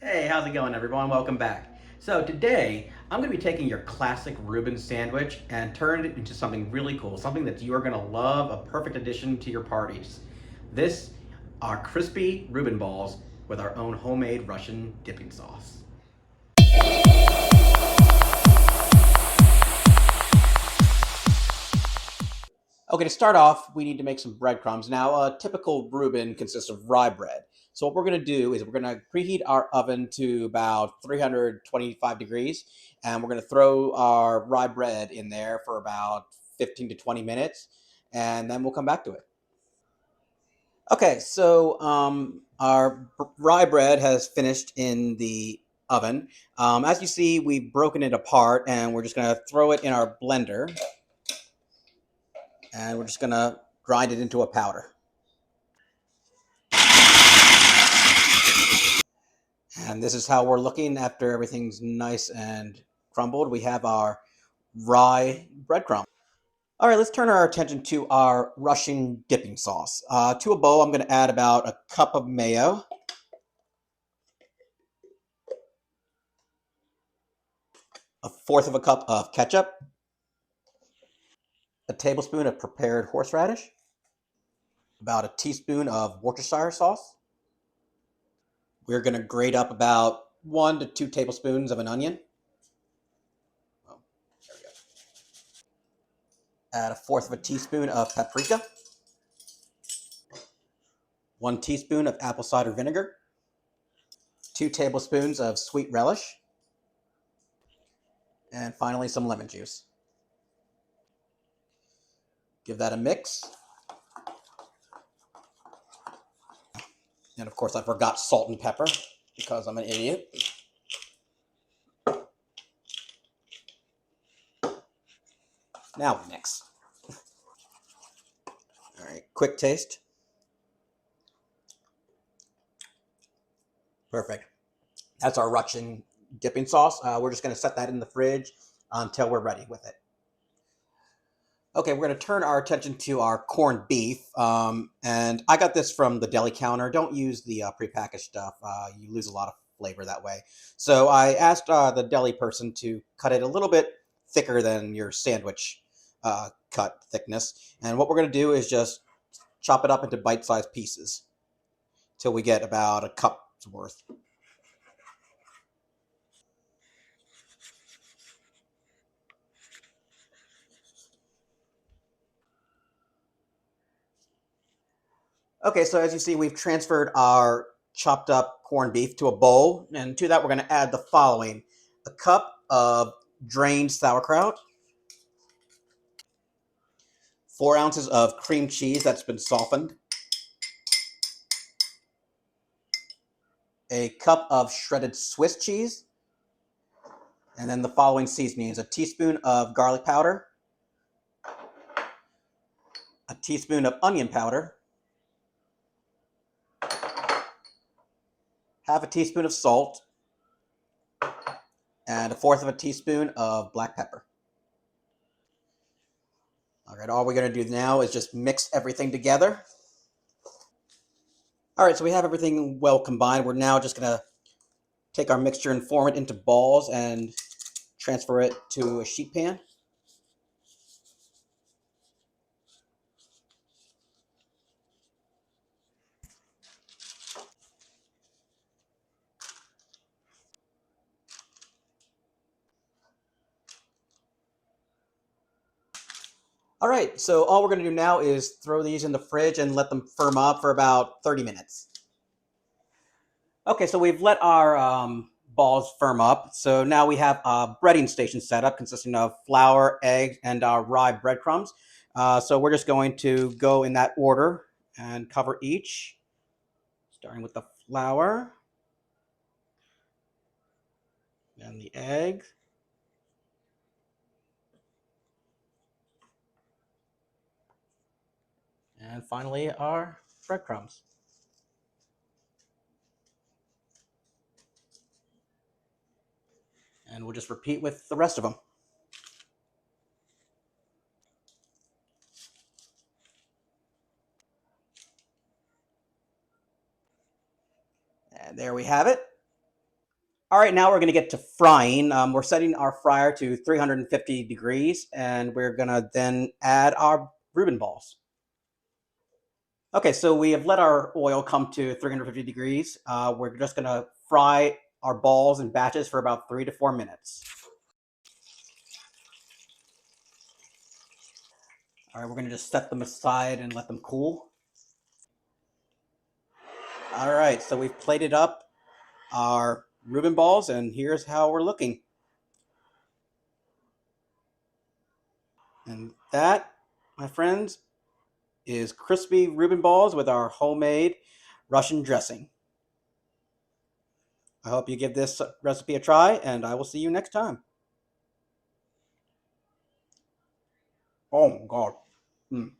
Hey, how's it going, everyone? Welcome back. So today, I'm going to be taking your classic Reuben sandwich and turn it into something really cool, something that you are going to love, a perfect addition to your parties. This are crispy Reuben balls with our own homemade Russian dipping sauce. Okay, to start off, we need to make some breadcrumbs. Now, a typical Reuben consists of rye bread. So what we're going to do is we're going to preheat our oven to about 325 degrees, and we're going to throw our rye bread in there for about 15 to 20 minutes, and then we'll come back to it. Okay, so our rye bread has finished in the oven. As you see, we've broken it apart, and we're just going to throw it in our blender, and we're just going to grind it into a powder. And this is how we're looking after everything's nice and crumbled. We have our rye breadcrumb. All right, let's turn our attention to our Russian dipping sauce. To a bowl, I'm going to add about a cup of mayo, a fourth of a cup of ketchup, a tablespoon of prepared horseradish, about a teaspoon of Worcestershire sauce. We're going to grate up about 1 to 2 tablespoons of an onion. Oh, there we go. Add a fourth of a teaspoon of paprika, 1 teaspoon of apple cider vinegar, 2 tablespoons of sweet relish, and finally some lemon juice. Give that a mix. And of course, I forgot salt and pepper because I'm an idiot. Now mix. All right, quick taste. Perfect. That's our Russian dipping sauce. We're just going to set that in the fridge until we're ready with it. Okay, we're going to turn our attention to our corned beef. And I got this from the deli counter. Don't use the prepackaged stuff. You lose a lot of flavor that way. So I asked the deli person to cut it a little bit thicker than your sandwich cut thickness. And what we're going to do is just chop it up into bite-sized pieces till we get about a cup's worth. Okay, so as you see, we've transferred our chopped up corned beef to a bowl, and to that we're going to add the following: a cup of drained sauerkraut, 4 ounces of cream cheese that's been softened, a cup of shredded Swiss cheese, and then the following seasonings: a teaspoon of garlic powder, a teaspoon of onion powder, half a teaspoon of salt, and a fourth of a teaspoon of black pepper. All right, all we're going to do now is just mix everything together. All right, so we have everything well combined. We're now just going to take our mixture and form it into balls and transfer it to a sheet pan. All right, so all we're going to do now is throw these in the fridge and let them firm up for about 30 minutes. Okay, so we've let our balls firm up. So now we have a breading station set up consisting of flour, eggs, and our rye breadcrumbs. So we're just going to go in that order and cover each, starting with the flour and the egg. And finally, our breadcrumbs. And we'll just repeat with the rest of them. And there we have it. All right, now we're going to get to frying. We're setting our fryer to 350 degrees, and we're going to then add our Reuben balls. Okay, so we have let our oil come to 350 degrees. We're just going to fry our balls in batches for about 3 to 4 minutes. All right, we're going to just set them aside and let them cool. All right, so we've plated up our Reuben balls, and here's how we're looking. And that, my friends, is crispy Reuben balls with our homemade Russian dressing. I hope you give this recipe a try, and I will see you next time. Oh, God. Mm.